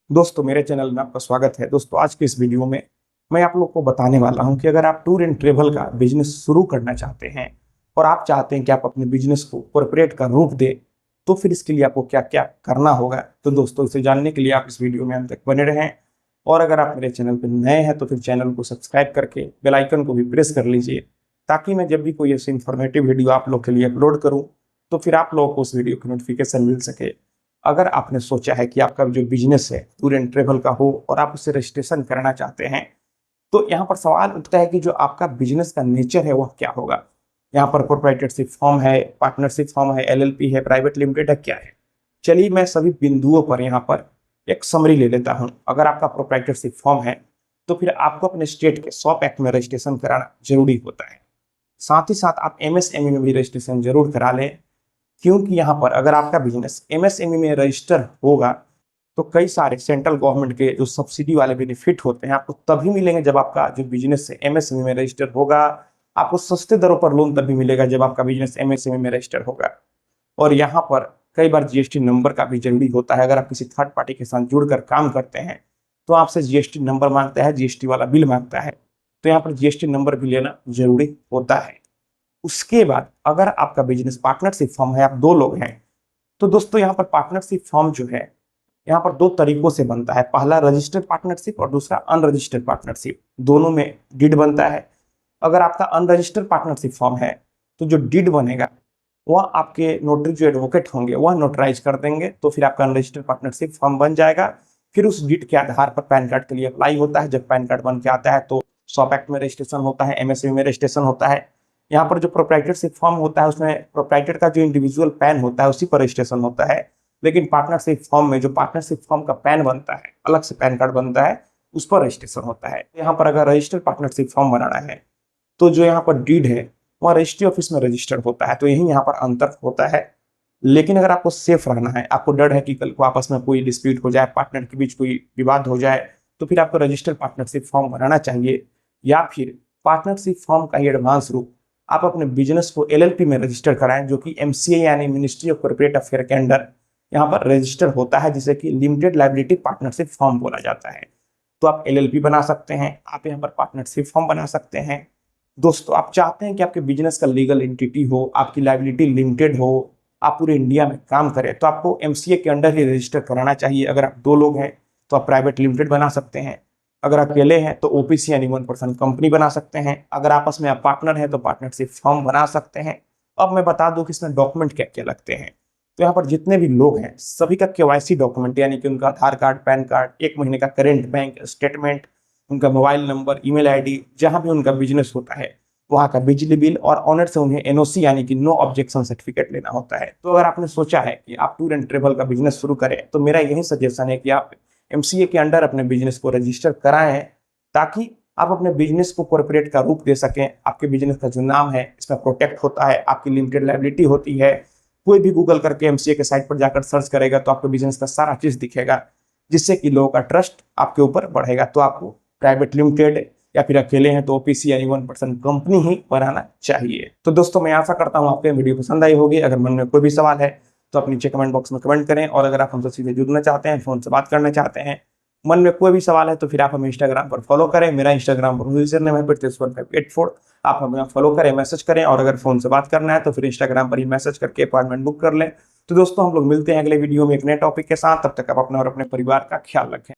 दोस्तों मेरे चैनल में आपका स्वागत है। दोस्तों आज के इस वीडियो में मैं आप लोग को बताने वाला हूं कि अगर आप टूर एंड ट्रेवल का बिजनेस शुरू करना चाहते हैं और आप चाहते हैं कि आप अपने बिजनेस को कॉर्पोरेट का रूप दें, तो फिर इसके लिए आपको क्या क्या करना होगा। तो दोस्तों इसे जानने के लिए आप इस वीडियो में अंत तक बने रहें। और अगर आप मेरे चैनल पर नए हैं तो फिर चैनल को सब्सक्राइब करके बेल आइकन को भी प्रेस कर लीजिए, ताकि मैं जब भी कोई ऐसी इंफॉर्मेटिव वीडियो आप लोग के लिए अपलोड करूँ तो फिर आप लोगों को उस वीडियो की नोटिफिकेशन मिल सके। अगर आपने सोचा है कि आपका जो बिजनेस है टूर एंड ट्रेवल का हो और आप उसे रजिस्ट्रेशन कराना चाहते हैं, तो यहाँ पर सवाल उठता है कि जो आपका बिजनेस का नेचर है वह क्या होगा। यहाँ पर प्रोप्राइटरशिप फॉर्म है, पार्टनरशिप फॉर्म है, एलएलपी है, प्राइवेट लिमिटेड है, क्या है। चलिए मैं सभी बिंदुओं पर यहाँ पर एक समरी ले लेता हूँ। अगर आपका प्रोप्राइटरशिप फॉर्म है तो फिर आपको अपने स्टेट के शॉप एक्ट में रजिस्ट्रेशन कराना जरूरी होता है। साथ ही साथ आप एमएसएमई में भी रजिस्ट्रेशन जरूर करा लें, क्योंकि यहाँ पर अगर आपका बिजनेस एमएसएमई में रजिस्टर होगा तो कई सारे सेंट्रल गवर्नमेंट के जो सब्सिडी वाले बेनिफिट होते हैं आपको तभी मिलेंगे जब आपका जो बिजनेस है एमएसएमई में रजिस्टर होगा। आपको सस्ते दरों पर लोन तभी मिलेगा जब आपका बिजनेस एमएसएमई में रजिस्टर होगा। और यहाँ पर कई बार जीएसटी नंबर का भी जरूरी होता है। अगर आप किसी थर्ड पार्टी के साथ जुड़कर काम करते हैं तो आपसे जीएसटी नंबर मांगता है, जीएसटी वाला बिल मांगता है, तो यहाँ पर जीएसटी नंबर भी लेना जरूरी होता है। उसके बाद अगर आपका बिजनेस पार्टनरशिप फॉर्म है, आप दो लोग हैं, तो दोस्तों यहाँ पर पार्टनरशिप फॉर्म जो है यहाँ पर दो तरीकों से बनता है। पहला रजिस्टर्ड पार्टनरशिप और दूसरा अनरजिस्टर्ड पार्टनरशिप, दोनों में डीड बनता है। अगर आपका अनरजिस्टर्ड पार्टनरशिप फॉर्म है तो जो डीड बनेगा वह आपके नोटरी जो एडवोकेट होंगे वह नोटराइज कर देंगे, तो फिर आपका अनरजिस्टर्ड पार्टनरशिप फॉर्म बन जाएगा। फिर उस डीड के आधार पर पैन कार्ड के लिए अप्लाई होता है। जब पैन कार्ड बन के आता है तो शॉप एक्ट में रजिस्ट्रेशन होता है, एमएसएमई में रजिस्ट्रेशन होता है। यहाँ पर जो प्रोप्राइटरशिप फॉर्म होता है उसमें प्रोप्राइटर का जो इंडिविजुअल पैन होता है उसी पर रजिस्ट्रेशन होता है, लेकिन पार्टनरशिप फॉर्म में जो पार्टनरशिप फॉर्म का पैन बनता है, अलग से पैन कार्ड बनता है, उस पर रजिस्ट्रेशन होता है। यहाँ पर अगर रजिस्टर्ड पार्टनरशिप फॉर्म बनाना है तो जो यहाँ पर डीड है वह रजिस्ट्री ऑफिस में रजिस्टर्ड होता है, तो यही यहाँ पर अंतर होता है। लेकिन अगर आपको सेफ रहना है, आपको डर है कि कल को आपस में कोई डिस्प्यूट हो जाए, पार्टनर के बीच कोई विवाद हो जाए, तो फिर आपको रजिस्टर्ड पार्टनरशिप फॉर्म बनाना चाहिए। या फिर पार्टनरशिप फॉर्म का ही एडवांस रूप आप अपने बिजनेस को एलएलपी में रजिस्टर कराएं, जो कि एमसीए यानी मिनिस्ट्री ऑफ कॉर्पोरेट अफेयर के अंडर यहाँ पर रजिस्टर होता है, जिसे कि लिमिटेड लायबिलिटी पार्टनरशिप फॉर्म बोला जाता है। तो आप एलएलपी बना सकते हैं, आप यहाँ पर पार्टनरशिप फॉर्म बना सकते हैं। दोस्तों आप चाहते हैं कि आपके बिजनेस का लीगल एंटिटी हो, आपकी लायबिलिटी लिमिटेड हो, आप पूरे इंडिया में काम करें, तो आपको एमसीए के अंडर ही रजिस्टर कराना चाहिए। अगर आप दो लोग हैं तो आप प्राइवेट लिमिटेड बना सकते हैं, अगर अकेले हैं तो ओपीसी यानी 1% कंपनी बना सकते हैं, अगर आपस में आप पार्टनर हैं तो पार्टनरशिप फॉर्म बना सकते हैं। अब मैं बता दूं कि इसमें डॉक्यूमेंट क्या क्या लगते हैं। तो यहाँ पर जितने भी लोग हैं सभी का केवाईसी डॉक्यूमेंट, यानी कि उनका आधार कार्ड, पैन कार्ड, 1 महीने का करेंट बैंक स्टेटमेंट, उनका मोबाइल नंबर, ईमेल आईडी, जहां भी उनका बिजनेस होता है वहां का बिजली बिल, और ऑनर से उन्हें एनओसी यानी कि नो ऑब्जेक्शन सर्टिफिकेट लेना होता है। तो अगर आपने सोचा है कि आप टूर एंड ट्रेवल का बिजनेस शुरू करें तो मेरा यही सजेशन है कि आप एमसीए के अंडर अपने बिजनेस को रजिस्टर कराएं, ताकि आप अपने बिजनेस को कॉर्पोरेट का रूप दे सकें। आपके बिजनेस का जो नाम है इसमें प्रोटेक्ट होता है, आपकी लिमिटेड लायबिलिटी होती है। कोई भी गूगल करके एमसीए के साइट पर जाकर सर्च करेगा तो आपको बिजनेस का सारा चीज दिखेगा, जिससे कि लोगों का ट्रस्ट आपके ऊपर बढ़ेगा। तो आपको प्राइवेट लिमिटेड या फिर अकेले हैं तो ओपीसी यानी 1% कंपनी ही बनाना चाहिए। तो दोस्तों मैं आशा करता हूं आपको वीडियो पसंद आई होगी। अगर मन में कोई भी सवाल है तो आप नीचे कमेंट बॉक्स में कमेंट करें, और अगर आप हमसे सीधे जुड़ना चाहते हैं, फोन से बात करना चाहते हैं, मन में कोई भी सवाल है, तो फिर आप हमें इंस्टाग्राम पर फॉलो करें। मेरा इंस्टाग्राम पर यूजर नेम है pritesh1584। आप हमें फॉलो करें, मैसेज करें, और अगर फोन से बात करना है तो फिर इंस्टाग्राम पर ही मैसेज करके अपॉइंटमेंट बुक कर लें। तो दोस्तों हम लोग मिलते हैं अगले वीडियो में एक नए टॉपिक के साथ। तब तक आप अपना और अपने परिवार का ख्याल रखें।